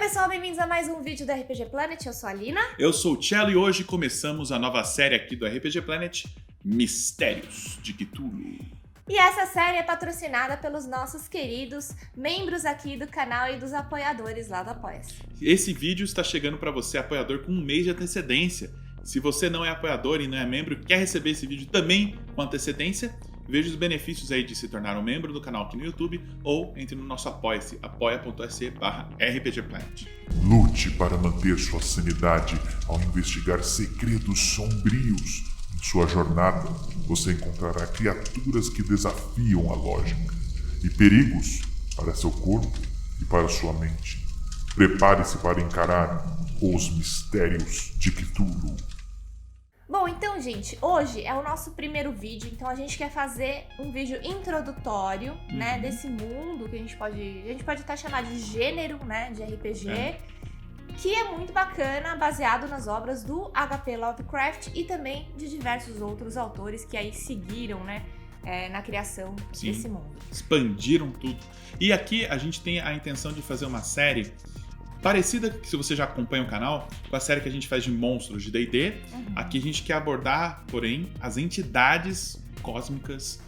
pessoal, bem-vindos a mais um vídeo do RPG Planet, eu sou a Lina. Eu sou o Cello e hoje começamos a nova série aqui do RPG Planet, Mistérios de Cthulhu. E essa série é patrocinada pelos nossos queridos membros aqui do canal e dos apoiadores lá do Apoia-se. Esse vídeo está chegando para você, apoiador, com um mês de antecedência. Se você não é apoiador e não é membro e quer receber esse vídeo também com antecedência, veja os benefícios aí de se tornar um membro do canal aqui no YouTube ou entre no nosso Apoia-se, apoia.se/rpgplanet. Lute para manter sua sanidade ao investigar segredos sombrios. Em sua jornada, você encontrará criaturas que desafiam a lógica e perigos para seu corpo e para sua mente. Prepare-se para encarar os mistérios de Cthulhu. Bom, então, gente, hoje é o nosso primeiro vídeo, então a gente quer fazer um vídeo introdutório, né, desse mundo que a gente pode até chamar de gênero, né, de RPG, que é muito bacana, baseado nas obras do H.P. Lovecraft e também de diversos outros autores que aí seguiram, né, na criação desse mundo. Expandiram tudo. E aqui a gente tem a intenção de fazer uma série parecida, se você já acompanha o canal, com a série que a gente faz de monstros de D&D. Aqui a gente quer abordar, porém, as entidades cósmicas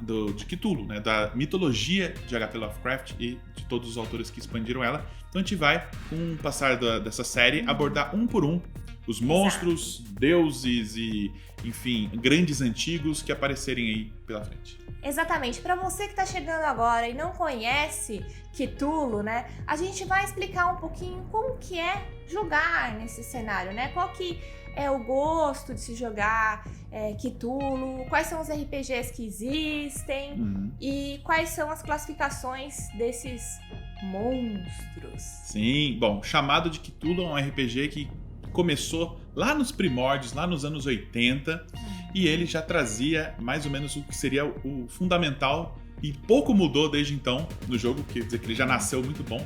de Cthulhu, né? Da mitologia de H.P. Lovecraft e de todos os autores que expandiram ela. Então a gente vai, com o passar dessa série, abordar um por um os monstros, deuses e, enfim, grandes antigos que aparecerem aí pela frente. Exatamente. Para você que está chegando agora e não conhece Cthulhu, né, a gente vai explicar um pouquinho como que é jogar nesse cenário, né? Qual que é o gosto de se jogar Cthulhu, quais são os RPGs que existem e quais são as classificações desses monstros. Sim, bom, chamado de Cthulhu é um RPG que começou lá nos primórdios, lá nos anos 80, e ele já trazia mais ou menos o que seria o fundamental, e pouco mudou desde então no jogo, quer dizer que ele já nasceu muito bom,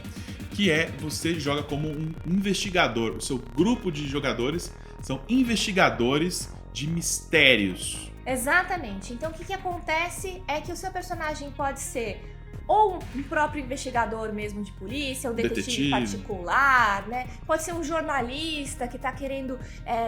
que é você joga como um investigador. O seu grupo de jogadores são investigadores de mistérios. Exatamente. Então o que acontece é que o seu personagem pode ser ou um próprio investigador mesmo de polícia, um detetive particular, né? Pode ser um jornalista que tá querendo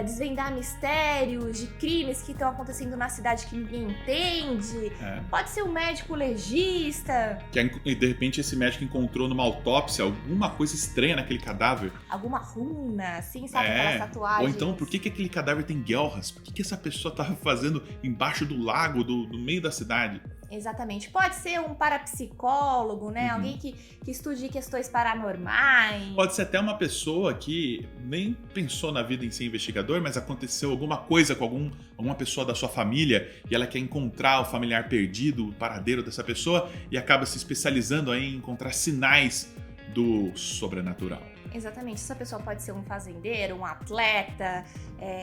desvendar mistérios de crimes que estão acontecendo na cidade que ninguém entende. Pode ser um médico legista. E de repente esse médico encontrou numa autópsia alguma coisa estranha naquele cadáver. Alguma runa, assim, sabe? Aquelas tatuagens. Ou então, por que aquele cadáver tem guelras? Por que essa pessoa tava fazendo embaixo do lago, no meio da cidade? Exatamente. Pode ser um parapsicólogo, né? Alguém que estude questões paranormais. Pode ser até uma pessoa que nem pensou na vida em ser investigador, mas aconteceu alguma coisa com alguma pessoa da sua família e ela quer encontrar o familiar perdido, o paradeiro dessa pessoa, e acaba se especializando aí em encontrar sinais do sobrenatural. Exatamente. Essa pessoa pode ser um fazendeiro, um atleta,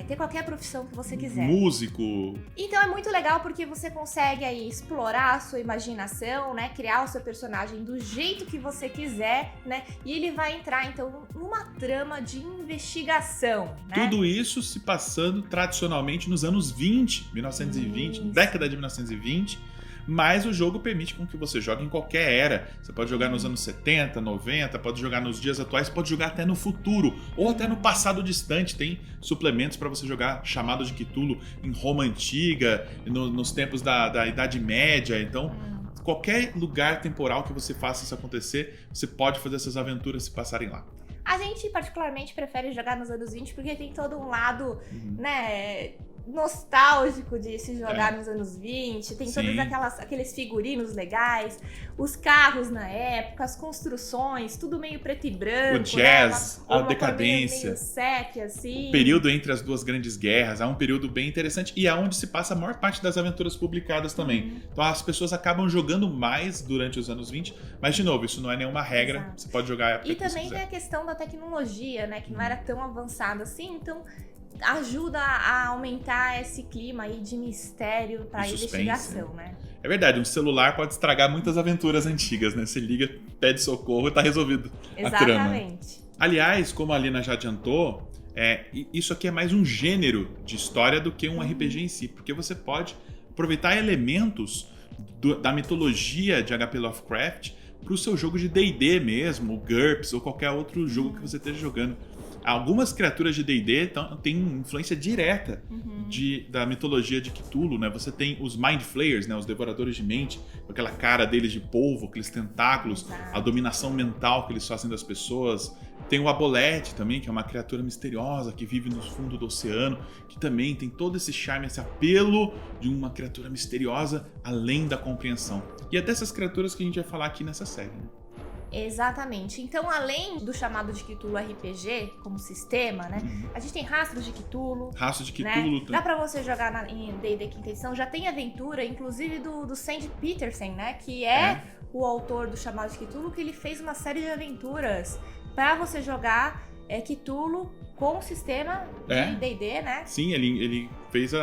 ter qualquer profissão que você quiser. Músico. Então é muito legal porque você consegue aí explorar a sua imaginação, né? Criar o seu personagem do jeito que você quiser, né? E ele vai entrar, então, numa trama de investigação, né? Tudo isso se passando tradicionalmente nos anos 20, 1920, década de 1920. Mas o jogo permite com que você jogue em qualquer era. Você pode jogar nos anos 70, 90, pode jogar nos dias atuais, pode jogar até no futuro, ou até no passado distante. Tem suplementos para você jogar chamado de Cthulhu em Roma Antiga, nos tempos da Idade Média. Então, qualquer lugar temporal que você faça isso acontecer, você pode fazer essas aventuras se passarem lá. A gente particularmente prefere jogar nos anos 20 porque tem todo um lado, né, nostálgico de se jogar nos anos 20, tem todos aqueles figurinos legais, os carros na época, as construções, tudo meio preto e branco, o jazz, né? a decadência, meio sépia, assim. O período entre as duas grandes guerras, há um período bem interessante e é onde se passa a maior parte das aventuras publicadas também. Então as pessoas acabam jogando mais durante os anos 20, mas de novo, isso não é nenhuma regra. Exato. Você pode jogar a época E que você também quiser. tem a questão da tecnologia, né, que não era tão avançada assim, então ajuda a aumentar esse clima aí de mistério para investigação, né? É verdade, um celular pode estragar muitas aventuras antigas, né? Você liga, pede socorro e tá resolvido a trama. Exatamente. Aliás, como a Lina já adiantou, isso aqui é mais um gênero de história do que um RPG em si, porque você pode aproveitar elementos da mitologia de H.P. Lovecraft para o seu jogo de D&D mesmo, o GURPS ou qualquer outro jogo que você esteja jogando. Algumas criaturas de D&D têm influência direta da mitologia de Cthulhu, né? Você tem os Mind Flayers, né? Os Devoradores de Mente, com aquela cara deles de polvo, aqueles tentáculos, a dominação mental que eles fazem das pessoas. Tem o Abolete também, que é uma criatura misteriosa que vive no fundo do oceano, que também tem todo esse charme, esse apelo de uma criatura misteriosa além da compreensão. E é dessas criaturas que a gente vai falar aqui nessa série, né? Exatamente. Então, além do chamado de Cthulhu RPG como sistema, né? A gente tem Rastros de Cthulhu. Rastros de né? Cthulhu. Dá pra você jogar em D&D Quinta Edição. Já tem aventura, inclusive do Sandy Petersen, né? Que é o autor do chamado de Cthulhu, que ele fez uma série de aventuras pra você jogar Cthulhu com o sistema de D&D, né? Sim, ele fez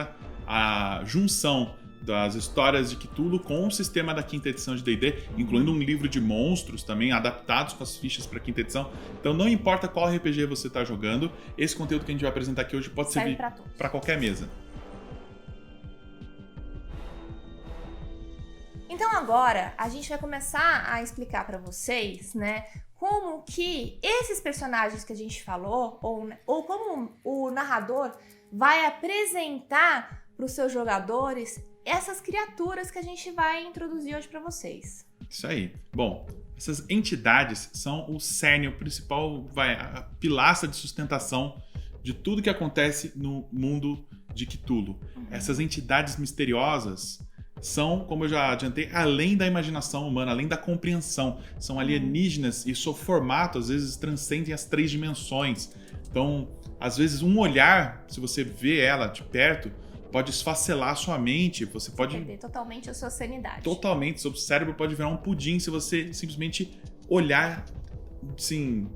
a junção das histórias de Cthulhu com o sistema da quinta edição de D&D, incluindo um livro de monstros também, adaptados com as fichas para quinta edição. Então não importa qual RPG você está jogando, esse conteúdo que a gente vai apresentar aqui hoje pode servir para qualquer mesa. Então agora a gente vai começar a explicar para vocês, né, como que esses personagens que a gente falou, ou como o narrador vai apresentar para os seus jogadores essas criaturas que a gente vai introduzir hoje para vocês. Isso aí. Bom, essas entidades são o cerne, o principal, a pilastra de sustentação de tudo que acontece no mundo de Cthulhu. Essas entidades misteriosas são, como eu já adiantei, além da imaginação humana, além da compreensão. São alienígenas e seu formato, às vezes, transcendem as 3 dimensões. Então, às vezes, um olhar, se você vê ela de perto, pode esfacelar a sua mente, você pode perder totalmente a sua sanidade. Totalmente, seu cérebro pode virar um pudim se você simplesmente olhar, assim,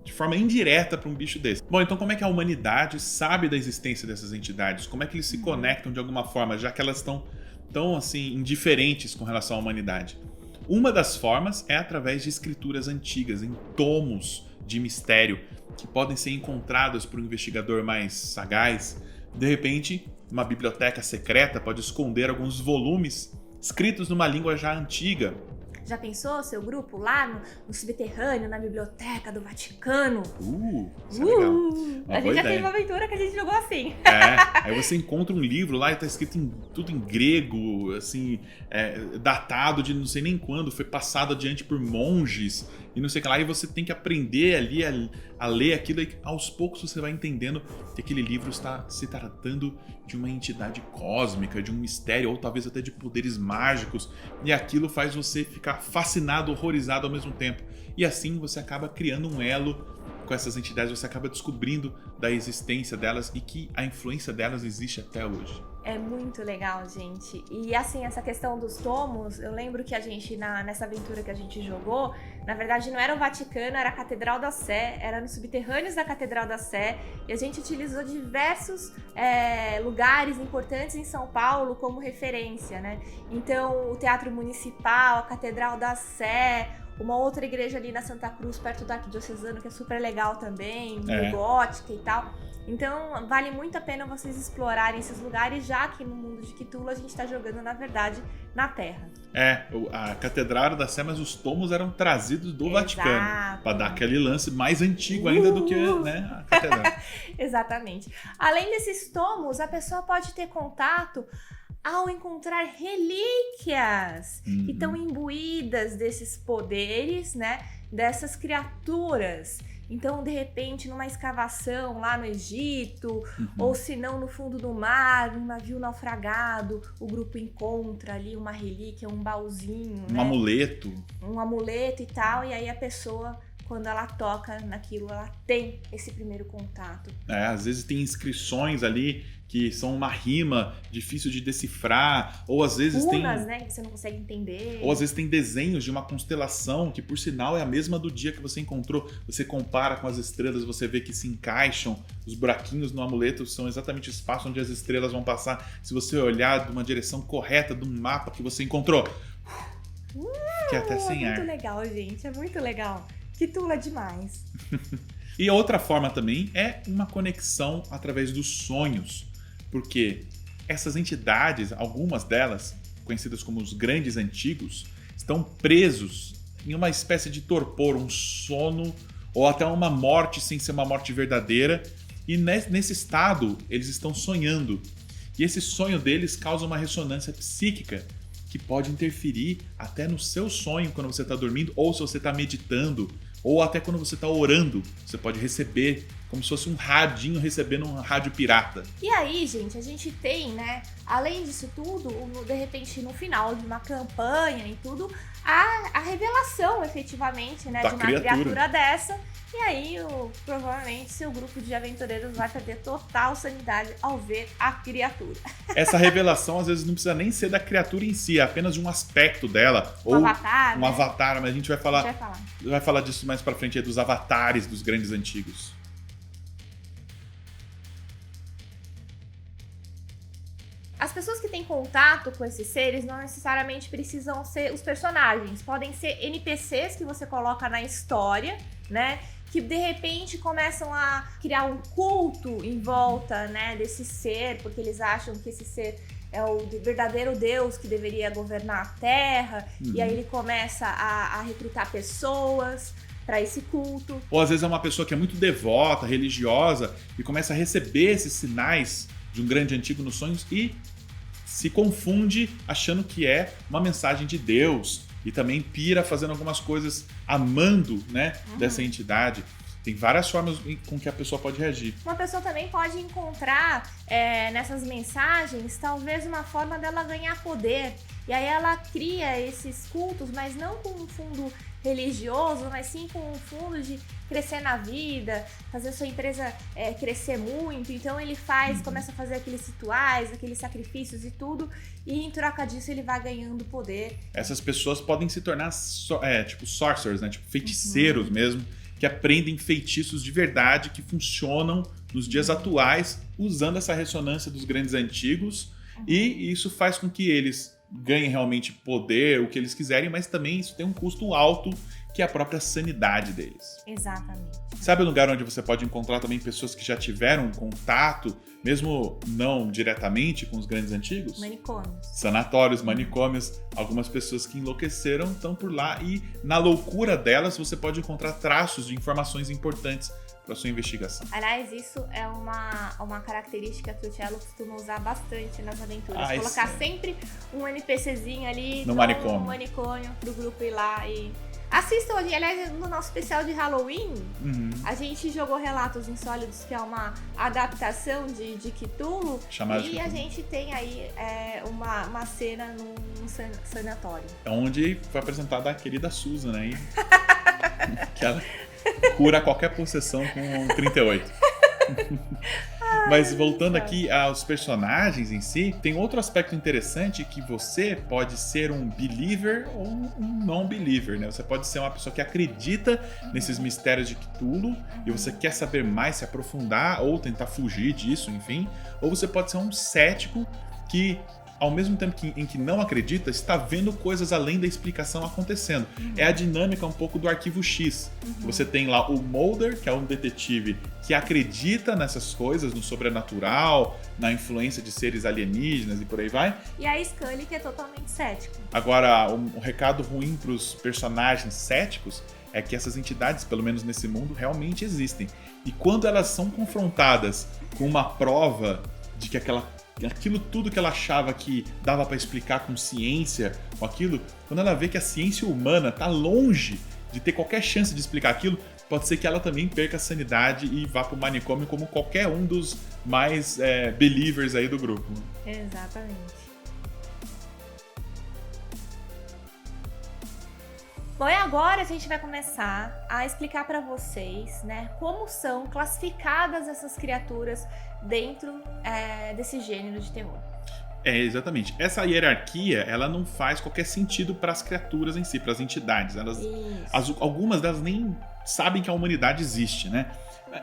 de forma indireta para um bicho desse. Bom, então como é que a humanidade sabe da existência dessas entidades? Como é que eles se conectam de alguma forma, já que elas estão tão, assim, indiferentes com relação à humanidade? Uma das formas é através de escrituras antigas, em tomos de mistério, que podem ser encontrados por um investigador mais sagaz. De repente, uma biblioteca secreta pode esconder alguns volumes escritos numa língua já antiga. Já pensou seu grupo lá no subterrâneo, na biblioteca do Vaticano? Isso é legal. A gente já teve uma aventura que a gente jogou assim. Aí você encontra um livro lá e tá escrito tudo em grego, assim, datado de não sei nem quando, foi passado adiante por monges e não sei o que lá, e você tem que aprender ali a ler aquilo, e aos poucos você vai entendendo que aquele livro está se tratando de uma entidade cósmica, de um mistério, ou talvez até de poderes mágicos, e aquilo faz você ficar fascinado, horrorizado ao mesmo tempo. E assim você acaba criando um elo com essas entidades, você acaba descobrindo da existência delas e que a influência delas existe até hoje. É muito legal, gente. E assim, essa questão dos tomos, eu lembro que a gente, nessa aventura que a gente jogou, na verdade não era o Vaticano, era a Catedral da Sé, era nos subterrâneos da Catedral da Sé, e a gente utilizou diversos lugares importantes em São Paulo como referência, né? Então, o Teatro Municipal, a Catedral da Sé, uma outra igreja ali na Santa Cruz, perto do Arquidiocesano, que é super legal também, gótica e tal. Então, vale muito a pena vocês explorarem esses lugares, já que no mundo de Cthulhu a gente está jogando, na verdade, na Terra. A Catedral era da Sé, mas os tomos eram trazidos do Vaticano, para dar aquele lance mais antigo ainda do que, né, a Catedral. Exatamente. Além desses tomos, a pessoa pode ter contato ao encontrar relíquias que estão imbuídas desses poderes, né, dessas criaturas. Então, de repente, numa escavação lá no Egito, ou se não no fundo do mar, num navio naufragado, o grupo encontra ali uma relíquia, um baúzinho, um amuleto. Um amuleto e tal, e aí a pessoa, quando ela toca naquilo, ela tem esse primeiro contato. Às vezes tem inscrições ali que são uma rima difícil de decifrar, ou às vezes runas, né, que você não consegue entender. Ou às vezes tem desenhos de uma constelação que, por sinal, é a mesma do dia que você encontrou. Você compara com as estrelas, você vê que se encaixam. Os buraquinhos no amuleto são exatamente o espaço onde as estrelas vão passar. Se você olhar de uma direção correta do mapa que você encontrou, fiquei até sem ar. É muito legal, gente, é muito legal. Cthulhu é demais. E outra forma também é uma conexão através dos sonhos. Porque essas entidades, algumas delas, conhecidas como os grandes antigos, estão presos em uma espécie de torpor, um sono ou até uma morte sem ser uma morte verdadeira. E nesse estado, eles estão sonhando. E esse sonho deles causa uma ressonância psíquica que pode interferir até no seu sonho quando você está dormindo, ou se você está meditando, ou até quando você está orando. Você pode receber, como se fosse um radinho recebendo um rádio pirata. E aí, gente, a gente tem, né, além disso tudo, de repente no final de uma campanha e tudo, a revelação efetivamente, né, de uma criatura dessa. E aí, provavelmente, seu grupo de aventureiros vai perder total sanidade ao ver a criatura. Essa revelação, às vezes, não precisa nem ser da criatura em si, é apenas de um aspecto dela. Um avatar, um né? avatar, mas a gente vai falar disso mais pra frente, dos avatares dos grandes antigos. As pessoas que têm contato com esses seres não necessariamente precisam ser os personagens. Podem ser NPCs que você coloca na história, né? Que de repente começam a criar um culto em volta, né, desse ser, porque eles acham que esse ser é o verdadeiro Deus que deveria governar a Terra. E aí ele começa a recrutar pessoas para esse culto. Ou às vezes é uma pessoa que é muito devota, religiosa, e começa a receber esses sinais de um grande antigo nos sonhos e se confunde achando que é uma mensagem de Deus e também pira fazendo algumas coisas amando, né, dessa entidade. Tem várias formas com que a pessoa pode reagir. Uma pessoa também pode encontrar nessas mensagens talvez uma forma dela ganhar poder. E aí ela cria esses cultos, mas não com um fundo religioso, mas sim com um fundo de crescer na vida, fazer sua empresa crescer muito. Então ele começa a fazer aqueles rituais, aqueles sacrifícios e tudo, e em troca disso ele vai ganhando poder. Essas pessoas podem se tornar tipo sorcerers, né? Tipo feiticeiros mesmo, que aprendem feitiços de verdade que funcionam nos dias atuais, usando essa ressonância dos grandes antigos, e isso faz com que eles ganhem realmente poder, o que eles quiserem, mas também isso tem um custo alto, que é a própria sanidade deles. Exatamente. Sabe o lugar onde você pode encontrar também pessoas que já tiveram contato, mesmo não diretamente, com os grandes antigos? Manicômios. Sanatórios, manicômios. Algumas pessoas que enlouqueceram estão por lá e na loucura delas você pode encontrar traços de informações importantes para sua investigação. Aliás, isso é uma característica que o Cello costuma usar bastante nas aventuras. Colocar sempre um NPCzinho ali no manicômio. Um manicômio pro grupo ir lá e... Assistam, aliás, no nosso especial de Halloween, a gente jogou Relatos Insólitos, que é uma adaptação de Cthulhu, a gente tem aí uma cena num sanatório. É onde foi apresentada a querida Susan, né? Que ela cura qualquer possessão com 38. Mas voltando aqui aos personagens em si, tem outro aspecto interessante que você pode ser um believer ou um non-believer, né? Você pode ser uma pessoa que acredita nesses mistérios de Cthulhu e você quer saber mais, se aprofundar ou tentar fugir disso, enfim. Ou você pode ser um cético que, ao mesmo tempo em que não acredita, está vendo coisas além da explicação acontecendo. É a dinâmica um pouco do Arquivo X. Você tem lá o Mulder, que é um detetive que acredita nessas coisas, no sobrenatural, na influência de seres alienígenas e por aí vai. E a Scully, que é totalmente cético. Agora, um recado ruim para os personagens céticos é que essas entidades, pelo menos nesse mundo, realmente existem. E quando elas são confrontadas com uma prova de que aquilo tudo que ela achava que dava para explicar com ciência, com aquilo, quando ela vê que a ciência humana está longe de ter qualquer chance de explicar aquilo, pode ser que ela também perca a sanidade e vá pro manicômio como qualquer um dos mais believers aí do grupo. Exatamente. Bom, e agora a gente vai começar a explicar para vocês, né, como são classificadas essas criaturas dentro desse gênero de terror. Exatamente. Essa hierarquia, ela não faz qualquer sentido para as criaturas em si, para as entidades. Algumas delas nem sabem que a humanidade existe, né?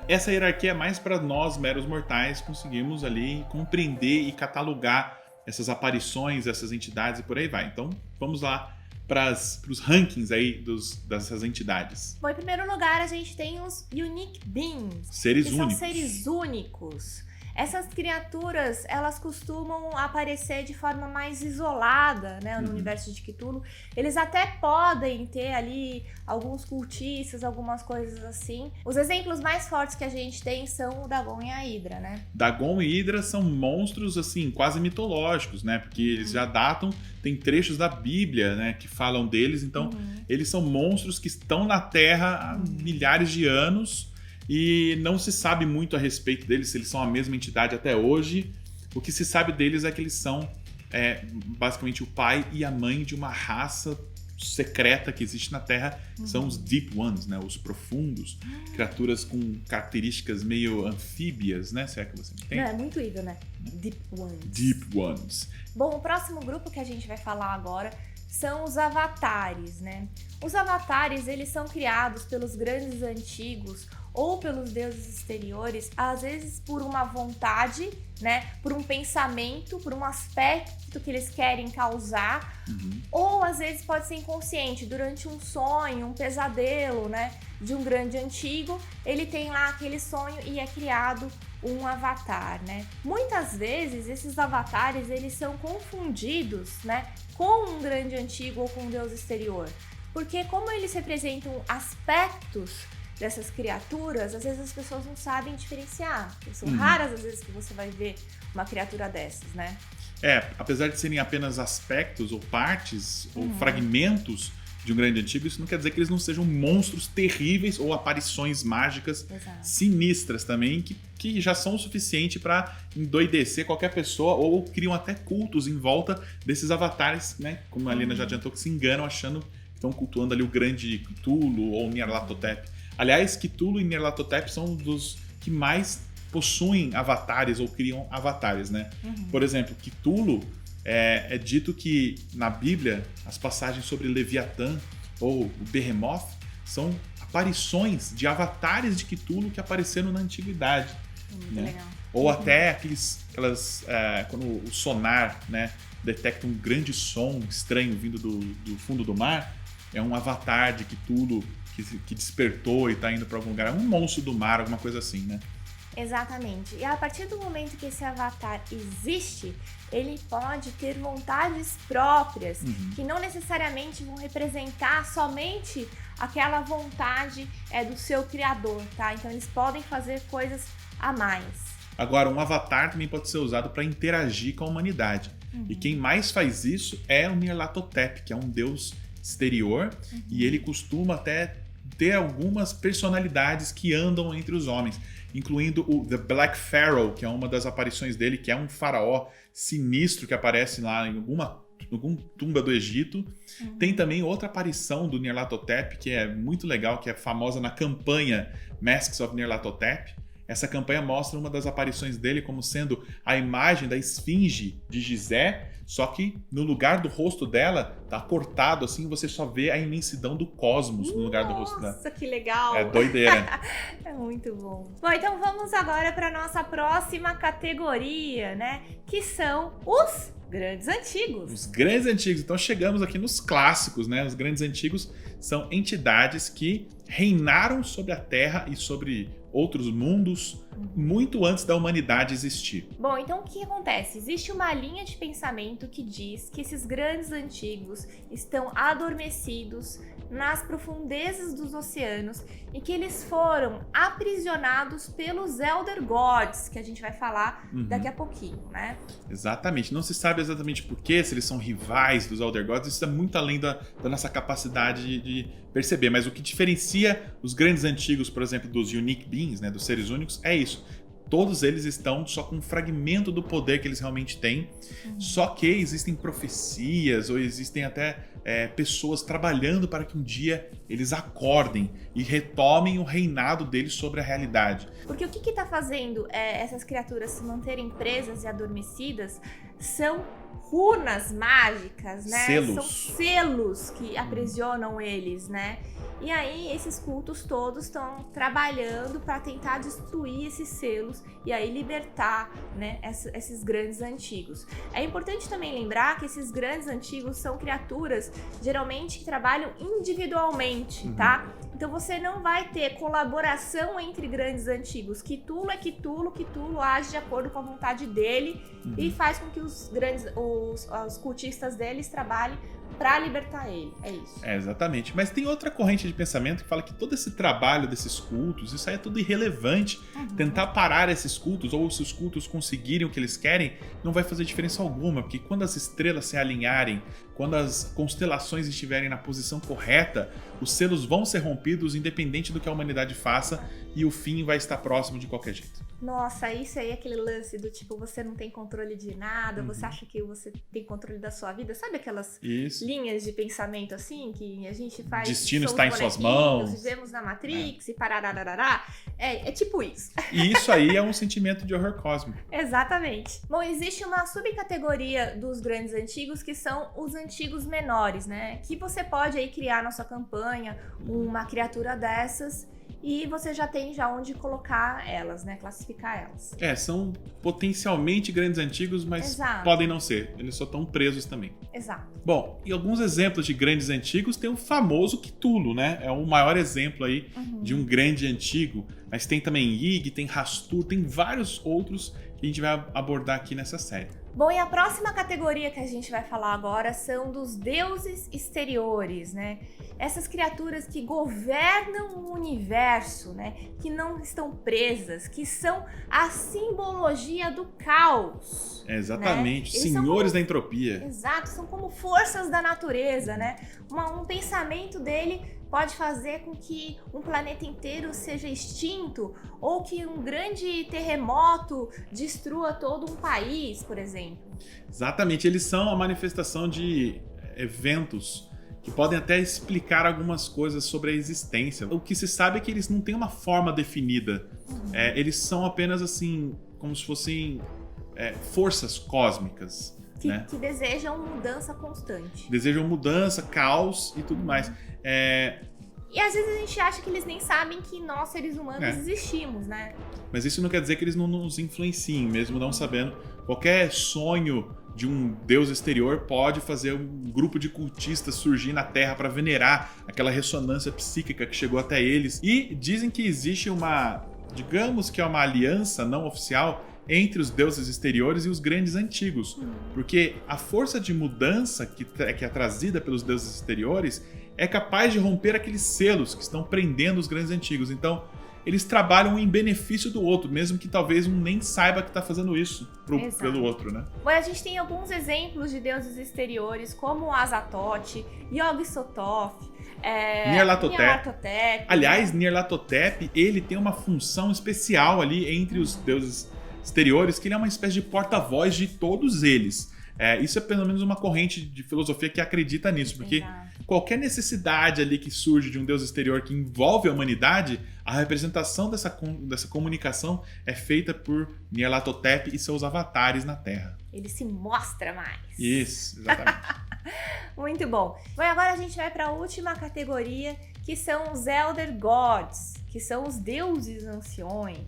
Essa hierarquia é mais para nós, meros mortais, conseguirmos ali compreender e catalogar essas aparições, essas entidades e por aí vai. Então, vamos lá para os rankings aí dessas entidades. Bom, em primeiro lugar, a gente tem os Unique Beings. Seres únicos. São seres únicos. essas criaturas, elas costumam aparecer de forma mais isolada, né, no universo de Cthulhu. Eles até podem ter ali alguns cultistas, algumas coisas assim. Os exemplos mais fortes que a gente tem são o Dagon e a Hidra, né? Dagon e Hidra são monstros, assim, quase mitológicos, né? Porque eles já datam, tem trechos da Bíblia, né, que falam deles. Então, eles são monstros que estão na Terra há milhares de anos. E não se sabe muito a respeito deles, se eles são a mesma entidade até hoje. O que se sabe deles é que eles são basicamente o pai e a mãe de uma raça secreta que existe na Terra, que são os Deep Ones, né? Os profundos, criaturas com características meio anfíbias, né? Se é que você entende? Não, é muito evil, né? Deep Ones. Deep Ones. Bom, o próximo grupo que a gente vai falar agora são os avatares, né? Os avatares, eles são criados pelos grandes antigos ou pelos deuses exteriores, às vezes por uma vontade, né? Por um pensamento, por um aspecto que eles querem causar, ou às vezes pode ser inconsciente, durante um sonho, um pesadelo, né? De um grande antigo, ele tem lá aquele sonho e é criado um avatar, né? Muitas vezes esses avatares, eles são confundidos, né? Com um grande antigo ou com um deus exterior, porque como eles representam aspectos dessas criaturas, às vezes as pessoas não sabem diferenciar. São raras as vezes que você vai ver uma criatura dessas, né? Apesar de serem apenas aspectos ou partes ou fragmentos de um grande antigo, isso não quer dizer que eles não sejam monstros terríveis ou aparições mágicas sinistras também, que já são o suficiente para endoidecer qualquer pessoa, ou criam até cultos em volta desses avatares, né? Como a Alina já adiantou, que se enganam achando que estão cultuando ali o grande Cthulhu ou Nyarlathotep. Aliás, Cthulhu e Nyarlathotep são dos que mais possuem avatares ou criam avatares, né? Por exemplo, Cthulhu é dito que na Bíblia as passagens sobre Leviatã ou o Behemoth são aparições de avatares de Cthulhu que apareceram na antiguidade. Né? Legal. Ou até quando o sonar, né, detecta um grande som estranho vindo do fundo do mar, é um avatar de Cthulhu que despertou e está indo para algum lugar. É um monstro do mar, alguma coisa assim, né? Exatamente. E a partir do momento que esse avatar existe, ele pode ter vontades próprias, que não necessariamente vão representar somente aquela vontade do seu criador, tá? Então eles podem fazer coisas a mais. Agora, um avatar também pode ser usado para interagir com a humanidade. E quem mais faz isso é o Nyarlathotep, que é um deus exterior, e ele costuma até ter algumas personalidades que andam entre os homens, incluindo o The Black Pharaoh, que é uma das aparições dele, que é um faraó sinistro que aparece lá em alguma tumba do Egito. Tem também outra aparição do Nyarlathotep, que é muito legal, que é famosa na campanha Masks of Nyarlathotep. Essa campanha mostra uma das aparições dele como sendo a imagem da esfinge de Gizé, só que no lugar do rosto dela tá cortado assim, você só vê a imensidão do cosmos no lugar do rosto dela. Nossa, que legal! É doideira. É muito bom. Bom, então vamos agora para nossa próxima categoria, né? Que são os grandes antigos. Os grandes antigos. Então chegamos aqui nos clássicos, né? Os grandes antigos são entidades que reinaram sobre a Terra e sobre outros mundos muito antes da humanidade existir. Bom, então o que acontece? Existe uma linha de pensamento que diz que esses grandes antigos estão adormecidos nas profundezas dos oceanos e que eles foram aprisionados pelos Elder Gods, que a gente vai falar daqui a pouquinho, né? Exatamente. Não se sabe exatamente por quê, se eles são rivais dos Elder Gods, isso é muito além da nossa capacidade de perceber, mas o que diferencia os grandes antigos, por exemplo, dos Unique Beings, né, dos seres únicos, é isso. Todos eles estão só com um fragmento do poder que eles realmente têm, só que existem profecias ou existem até pessoas trabalhando para que um dia eles acordem e retomem o reinado deles sobre a realidade. Porque o que está fazendo essas criaturas se manterem presas e adormecidas são runas mágicas, né? Selos. São selos que aprisionam eles, né? E aí esses cultos todos estão trabalhando para tentar destruir esses selos e aí libertar, né, esses grandes antigos. É importante também lembrar que esses grandes antigos são criaturas geralmente que trabalham individualmente, tá? Então você não vai ter colaboração entre grandes antigos. Cthulhu é Cthulhu, Cthulhu age de acordo com a vontade dele e faz com que os cultistas deles trabalhem para libertar ele. É isso. Exatamente. Mas tem outra corrente de pensamento que fala que todo esse trabalho desses cultos, isso aí é tudo irrelevante. Tentar parar esses cultos, ou se os cultos conseguirem o que eles querem, não vai fazer diferença alguma, porque quando as estrelas se alinharem, quando as constelações estiverem na posição correta, os selos vão ser rompidos independente do que a humanidade faça e o fim vai estar próximo de qualquer jeito. Nossa, isso aí é aquele lance do tipo, você não tem controle de nada, você acha que você tem controle da sua vida. Sabe aquelas linhas de pensamento assim, que a gente faz... Destino está em suas mãos. Vivemos na Matrix e parararará. É tipo isso. E isso aí é um sentimento de horror cósmico. Exatamente. Bom, existe uma subcategoria dos grandes antigos que são os antigos menores, né? Que você pode aí criar na sua campanha uma criatura dessas e você já tem onde colocar elas, né? Classificar elas. São potencialmente grandes antigos, mas podem não ser. Eles só estão presos também. Exato. Bom, e alguns exemplos de grandes antigos tem o famoso Cthulhu, né? É o maior exemplo aí de um grande antigo. Mas tem também Ig, tem Hastur, tem vários outros que a gente vai abordar aqui nessa série. Bom, e a próxima categoria que a gente vai falar agora são dos deuses exteriores, né? Essas criaturas que governam o universo, né? Que não estão presas, que são a simbologia do caos. Exatamente, né? Senhores da entropia. Exato, são como forças da natureza, né? Um pensamento dele pode fazer com que um planeta inteiro seja extinto ou que um grande terremoto destrua todo um país, por exemplo. Exatamente, eles são a manifestação de eventos que podem até explicar algumas coisas sobre a existência. O que se sabe é que eles não têm uma forma definida. Eles são apenas assim, como se fossem forças cósmicas. Que desejam mudança constante. Desejam mudança, caos e tudo mais. E às vezes a gente acha que eles nem sabem que nós, seres humanos, existimos, né? Mas isso não quer dizer que eles não nos influenciem, mesmo não sabendo. Qualquer sonho de um deus exterior pode fazer um grupo de cultistas surgir na Terra para venerar aquela ressonância psíquica que chegou até eles. E dizem que existe digamos que é uma aliança não oficial entre os deuses exteriores e os grandes antigos. Porque a força de mudança que é trazida pelos deuses exteriores é capaz de romper aqueles selos que estão prendendo os grandes antigos. Então, eles trabalham em benefício do outro, mesmo que talvez um nem saiba que está fazendo isso pelo outro, né? Bom, a gente tem alguns exemplos de deuses exteriores, como Azatoth, Yog-Sothoth, Nyarlathotep. Aliás, Nyarlathotep, ele tem uma função especial ali entre os deuses exteriores, que ele é uma espécie de porta-voz de todos eles. Isso é pelo menos uma corrente de filosofia que acredita nisso, porque qualquer necessidade ali que surge de um deus exterior que envolve a humanidade, a representação dessa comunicação é feita por Nyarlathotep e seus avatares na Terra. Ele se mostra mais. Isso, exatamente. Muito bom. Bom, agora a gente vai para a última categoria, que são os Elder Gods, que são os deuses anciões.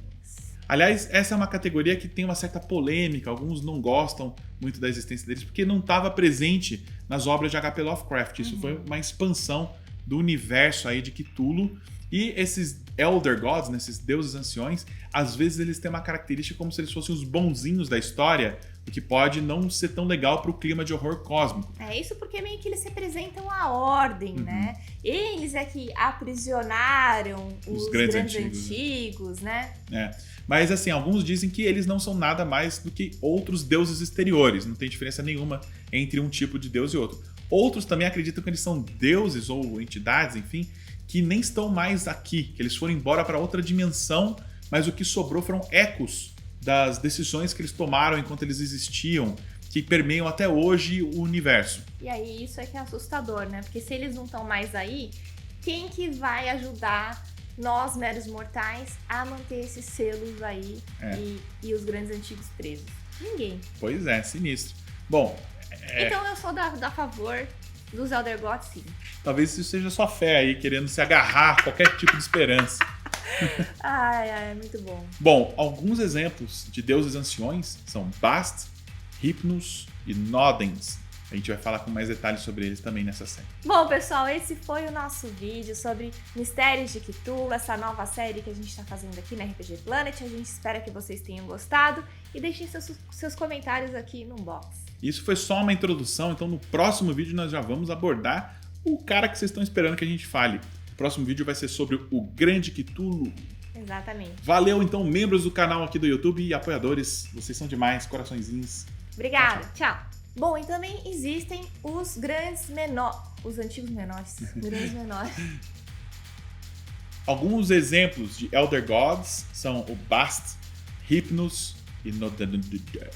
Aliás, essa é uma categoria que tem uma certa polêmica, alguns não gostam muito da existência deles, porque não estava presente nas obras de H.P. Lovecraft. Isso foi uma expansão do universo aí de Cthulhu. E esses Elder Gods, né, esses deuses anciões, às vezes eles têm uma característica como se eles fossem os bonzinhos da história, o que pode não ser tão legal para o clima de horror cósmico. Isso porque meio que eles representam a ordem, né? Eles é que aprisionaram os grandes antigos, né? Mas assim, alguns dizem que eles não são nada mais do que outros deuses exteriores, não tem diferença nenhuma entre um tipo de deus e outro. Outros também acreditam que eles são deuses ou entidades, enfim, que nem estão mais aqui, que eles foram embora para outra dimensão, mas o que sobrou foram ecos das decisões que eles tomaram enquanto eles existiam, que permeiam até hoje o universo. E aí isso é que é assustador, né? Porque se eles não estão mais aí, quem que vai ajudar nós, meros mortais, a manter esses selos aí e os grandes antigos presos? Ninguém. Pois é, sinistro. Bom... Então eu sou da favor dos Elder Gods, sim. Talvez isso seja sua fé aí, querendo se agarrar a qualquer tipo de esperança. Muito bom. Bom, alguns exemplos de deuses anciões são Bast, Hypnos e Nodens. A gente vai falar com mais detalhes sobre eles também nessa série. Bom, pessoal, esse foi o nosso vídeo sobre Mistérios de Cthulhu, essa nova série que a gente está fazendo aqui na RPG Planet. A gente espera que vocês tenham gostado e deixem seus comentários aqui no box. Isso foi só uma introdução, então no próximo vídeo nós já vamos abordar o cara que vocês estão esperando que a gente fale. O próximo vídeo vai ser sobre o Grande Cthulhu. Exatamente. Valeu, então, membros do canal aqui do YouTube e apoiadores. Vocês são demais, coraçõezinhos. Obrigada, tchau. Bom, e também existem os grandes menores, os antigos menores, grandes menores. Alguns exemplos de Elder Gods são o Bast, Hypnos e Nodadudud.